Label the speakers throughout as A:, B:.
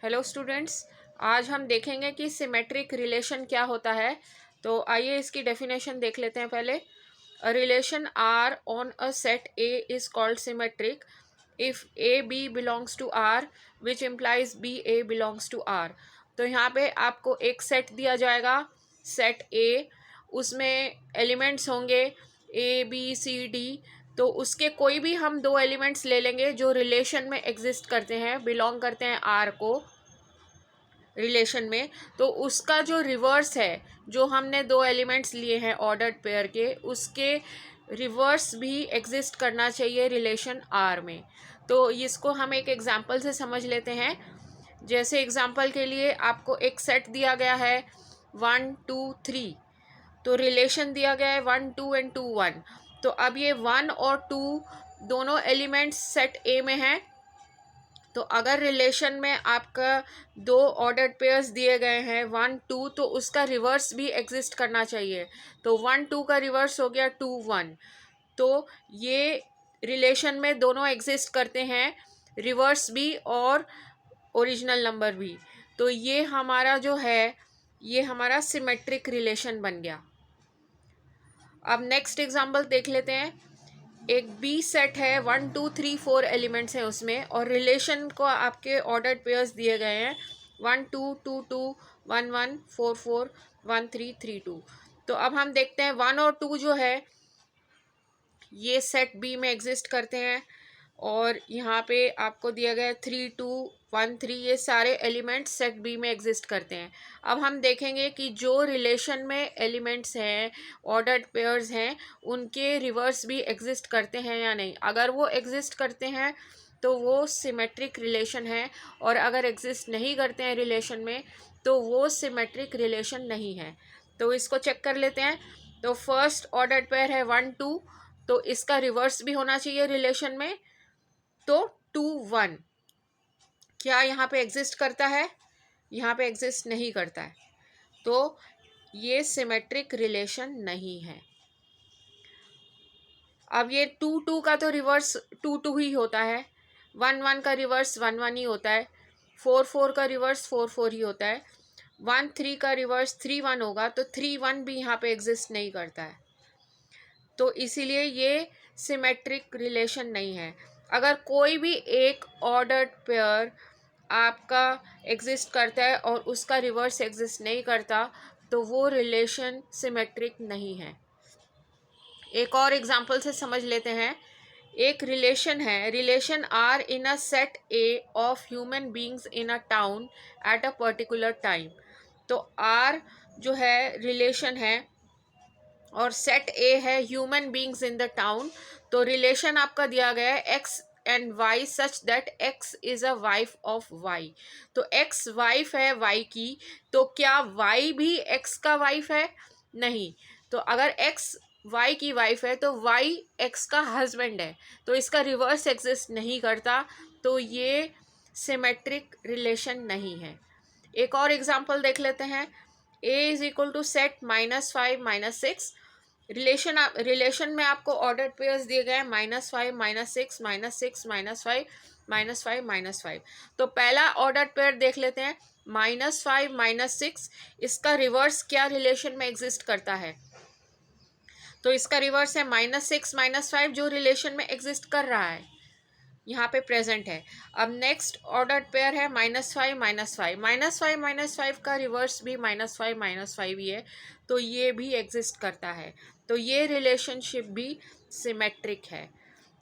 A: Hello students, आज हम देखेंगे कि सिमेट्रिक रिलेशन क्या होता है। तो आइए इसकी डेफिनेशन देख लेते हैं पहले। A relation R on a set A is called symmetric if A B belongs to R which implies B A belongs to R. तो यहाँ पे आपको एक सेट दिया जाएगा, सेट ए, उसमें एलिमेंट्स होंगे ए बी सी डी। तो उसके कोई भी हम दो एलिमेंट्स ले लेंगे जो रिलेशन में एग्जिस्ट करते हैं, बिलोंग करते हैं आर को रिलेशन में। तो उसका जो रिवर्स है, जो हमने दो एलिमेंट्स लिए हैं ऑर्डर्ड पेयर के, उसके रिवर्स भी एग्जिस्ट करना चाहिए रिलेशन आर में। तो इसको हम एक एग्जांपल से समझ लेते हैं। जैसे एग्जांपल के लिए आपको एक सेट दिया गया है 1 2 3। तो रिलेशन दिया गया है 1 2 एंड 2 1। तो अब ये 1 और 2 दोनों एलिमेंट्स सेट ए में हैं। तो अगर रिलेशन में आपका दो ऑर्डर्ड पेयर्स दिए गए हैं 1 2, तो उसका रिवर्स भी एग्जिस्ट करना चाहिए। तो 1 2 का रिवर्स हो गया 2 1। तो ये रिलेशन में दोनों एग्जिस्ट करते हैं, रिवर्स भी और ओरिजिनल नंबर भी। तो ये हमारा जो है, ये हमारा सिमेट्रिक रिलेशन बन गया। अब नेक्स्ट एग्जांपल देख लेते हैं। एक बी सेट है 1 2 3 4 एलिमेंट्स हैं उसमें, और रिलेशन को आपके ऑर्डर्ड पेयर्स दिए गए हैं 1 2 2 2 1 1 4 4 1 3 3 2। तो अब हम देखते हैं 1 और 2 जो है ये सेट बी में एग्जिस्ट करते हैं, और यहाँ पे आपको दिया गया 3 2 1 3, ये सारे एलिमेंट्स सेट बी में एग्जिस्ट करते हैं। अब हम देखेंगे कि जो रिलेशन में एलिमेंट्स हैं, ऑर्डर्ड पेयर्स हैं, उनके रिवर्स भी एग्जिस्ट करते हैं या नहीं। अगर वो एग्जिस्ट करते हैं तो वो सिमेट्रिक रिलेशन है, और अगर एग्जिस्ट नहीं करते हैं रिलेशन में तो वो सिमेट्रिक रिलेशन नहीं है। तो इसको चेक कर लेते हैं। तो फर्स्ट ऑर्डर्ड पेयर है 1 2, तो इसका रिवर्स भी होना चाहिए रिलेशन में। तो 2 1 क्या यहाँ पे एग्जिस्ट करता है? यहाँ पे एग्जिस्ट नहीं करता है। तो ये सिमेट्रिक रिलेशन नहीं है। अब ये 2 2 का तो रिवर्स 2 2 ही होता है, 1 1 का रिवर्स 1 1 ही होता है, 4 4 का रिवर्स 4 4 ही होता है, 1 3 का रिवर्स 3 1 होगा। तो 3 1 भी यहाँ पे एग्जिस्ट नहीं करता है। तो इसीलिए ये सिमेट्रिक रिलेशन नहीं है। अगर कोई भी एक ऑर्डर्ड पेयर आपका एग्जिस्ट करता है और उसका रिवर्स एग्जिस्ट नहीं करता, तो वो रिलेशन सिमेट्रिक नहीं है। एक और एग्जांपल से समझ लेते हैं। एक रिलेशन है, relation R in a set A of human beings in a town at a particular time. तो आर जो है रिलेशन है, और सेट ए है human beings in the town. तो रिलेशन आपका दिया गया है X and Y such that X is a wife of Y. तो एक्स वाइफ है वाई की, तो क्या वाई भी एक्स का वाइफ है? नहीं। तो अगर एक्स वाई की वाइफ है तो वाई एक्स का हस्बैंड है, तो इसका रिवर्स एग्जिस्ट नहीं करता। तो ये सिमेट्रिक रिलेशन नहीं है। एक और एग्जांपल देख लेते हैं। a is equal to set -5 -6। Relation में आपको ऑर्डर्ड पेयर्स दिए गए हैं -5 -6 -6 -5 -5 -5। तो पहला ऑर्डर्ड पेयर देख लेते हैं, -5 -6। इसका रिवर्स क्या रिलेशन में एग्जिस्ट करता है? तो इसका रिवर्स है -6 -5, जो रिलेशन में एग्जिस्ट कर रहा है, यहाँ पे प्रेजेंट है। अब नेक्स्ट ऑर्डर्ड पेयर है -5 -5 -5 -5 का रिवर्स भी -5 -5 ही है, तो ये भी एग्जिस्ट करता है। तो ये रिलेशनशिप भी सिमेट्रिक है।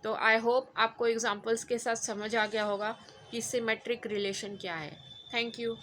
A: तो आई होप आपको एग्जांपल्स के साथ समझ आ गया होगा कि सिमेट्रिक रिलेशन क्या है। Thank you.